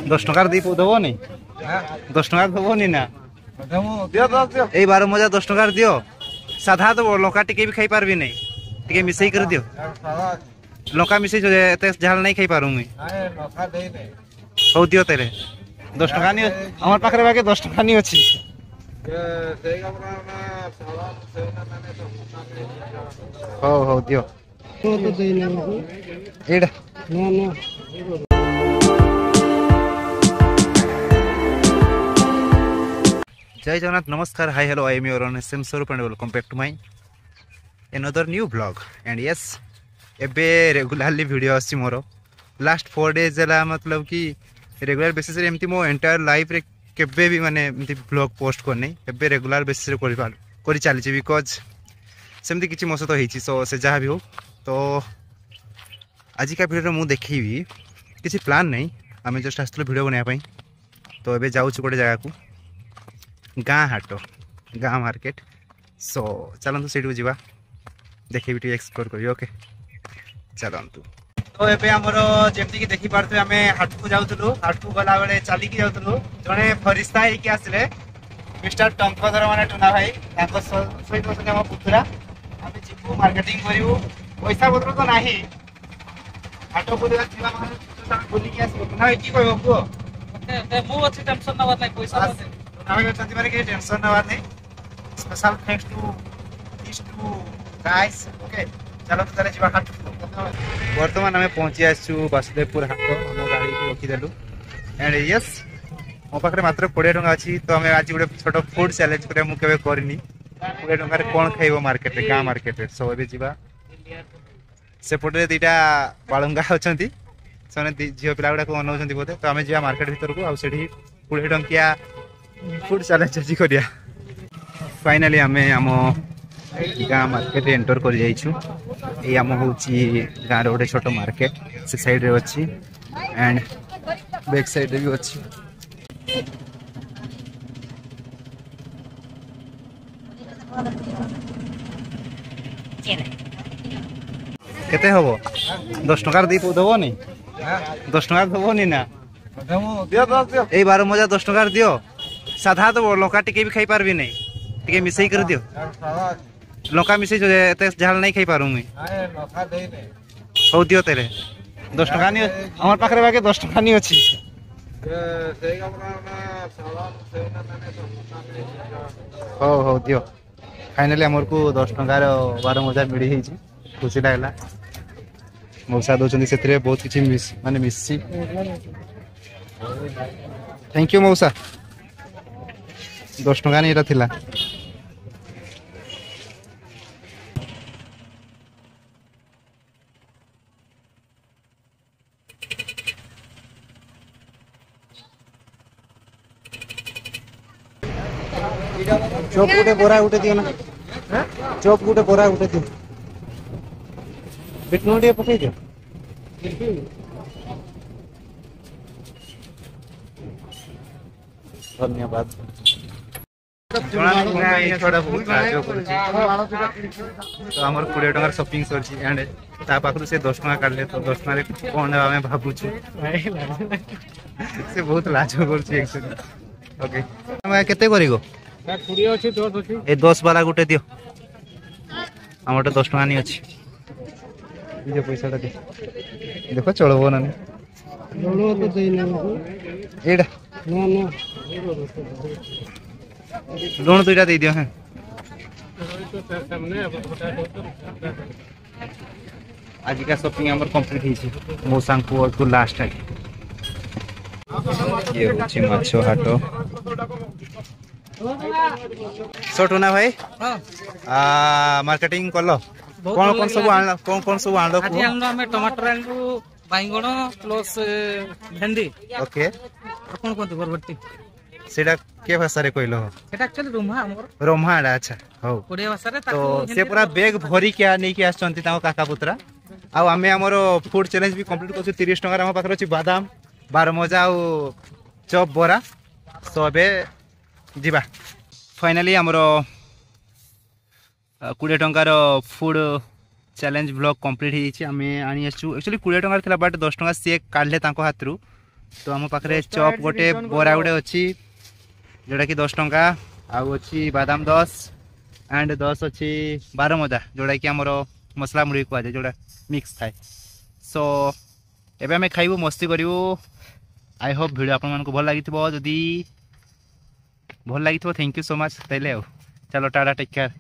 10 टकार दी दबनी 10 टकार दबनी ना ए 12 मजा 10 टकार दियो साधा दब लंका टिके भी खाई पारबी नहीं टिके मिसई कर दियो लंका मिसई एते झाल नहीं खाई पारू मुई हो दियो तेरे 10 टका नहीं हमर पाखरे बाके 10 टका नहीं अछि हो दियो तो देना एडा ना जय जगन्नाथ नमस्कार hi hello I am your own सेम Swarup and welcome back to my another new blog and yes एबे रेगुलरली वीडियो आसी मोर लास्ट 4 डेज है मतलब कि रेगुलर बेसिस रे एमती मो एंटायर लाइफ रे केबे भी माने एमती ब्लॉग पोस्ट करने एबे रेगुलर बेसिस रे करि चली बिकज सेमती किछि मो सहित होइछि सो से जहाँ भी हो तो आज का वीडियो मु देखी किसी प्लान नहीं आम जस्ट आसलु वीडियो बनाई तो एबे जाऊँ गोटे जगह को गाँ हाट गाँ मार्केट सो चलतु से जा देखे भी एक्सप्लोर करिए ओके चलतु तो एबे हमर जेमती कि देखि पारथि आमे हाट को जाउतलु हाट को गला बेले चली की जाउतलु जने फरिस्ता हे कि आसले मिस्टर टंकधर माने टुना भाई ताको सहित बसने हम पुतरा आमे जिपु मार्केटिंग करिवु पैसा पत्र तो नाही हाट को जिवा माने बोली कि आसबो ना की कहबो को मु अछि टेंशन नबार नै पैसा नावे चंदी मारे के टेंशन नबार नै special thanks to guys okay चलो तो जीवा हाट वर्तमान आम पहुँची आसु वासुदेवपुर हाट आम गाड़ी को रखीदेलु एंड यस मो पाखे मात्र 20 टका अच्छी तो आम आज गोटे छोट फूड चैलेंज कर मुझे करनी 20 टकर कौन खाइब मार्केट गाँ मार्केट सो ए जा सेपटे दीटा बालुंगा अच्छा से झील पिला गुड़ा अनाऊँ बोधे तो आम जा मार्केट भर को आठ 20 टंकिया फूड चैलेंज आज करिया फाइनाली आम आम गाँ मार्केट एंटर कर आम हूँ गाँव गोटे छोट मार्केट से साइड रे अच्छी एंड बैक साइड रे भी अच्छी केते हबो 10 टकार दी दबनी 10 टकार दबनी ना ए 12 मजा 10 टकार दियो साधा दब लंका टिके भी खाई पारबी नहीं टिके मिसई कर दियो लंका मिसई एते झाल नहीं खाई पारू मुई हो दियो तेरे 10 टका नहीं हमर पाखरे बाके 10 टका नहीं अछि हो दियो फाइनली हमर को 10 टकार 12 मजा मिली हिची खुशी लागला मौसा दौरान से बहुत किसी माने मिसी थैंक यू मौसा 10 टका नहीं रहा चौप गोटे बोरा उठे दियो ना चौप गोटे बोरा उठे दियो बिटनू टे पकई दियो धन्यवाद तो आम 20 टकर शॉपिंग कर ता पाखु से 10 टका काढले तो 10 टका कौन आम भावुँ से बहुत लाज कर ओके केते करिगो ए 10 वाला गुटे दियो हम 10 टका नहीं अच्छी ये पैसा देखो चलबो ना तो देना एडा ना लोन दुईटा दे दियो हैं आज का शॉपिंग हमर कंप्लीट हिची मौसा को लास्ट है ये होची माछो हाटो सोटुना भाई मार्केटिंग करलो कौन सब आनलो कौन सब आनलो आज हम टमाटर आनलु बाइगण प्लस भेंडी ओके कौन बरबटी सेटा के भाषा रे कहलो सेटा एक्चुअली रोम्हा अच्छा हो ओडिया भाषा रे तो से पूरा बैग भरी के नै के आछंती ता काका पुत्रा आ हमें हमर फूड चैलेंज भी कंप्लीट करछु 30 टका हम पाखर अछि बादाम 12 मजा आ चॉप बोरा सबे जीवा फाइनली हमर 20 टंकार फूड चैलेंज ब्लॉग कंप्लीट होती आम आनी एक्चुअली 20 टंकार बट 10 टका सी काढ़ले हाथ रू तो आम पाखे चॉप गोटे बरा गोटे अच्छी जोटा कि 10 टंका आउ अच्छी बादाम 10 एंड 10 अच्छी 12 मजा जोटा कि आमर मसला मुड़ी कहुए जोटा मिक्स थाए सो एबे आम खाइबू मस्ती करूँ आई होप वीडियो आपण मानक भल लगी जदि भल लगी थैंक यू सो मच तैले चलो टाटा टेक केयर।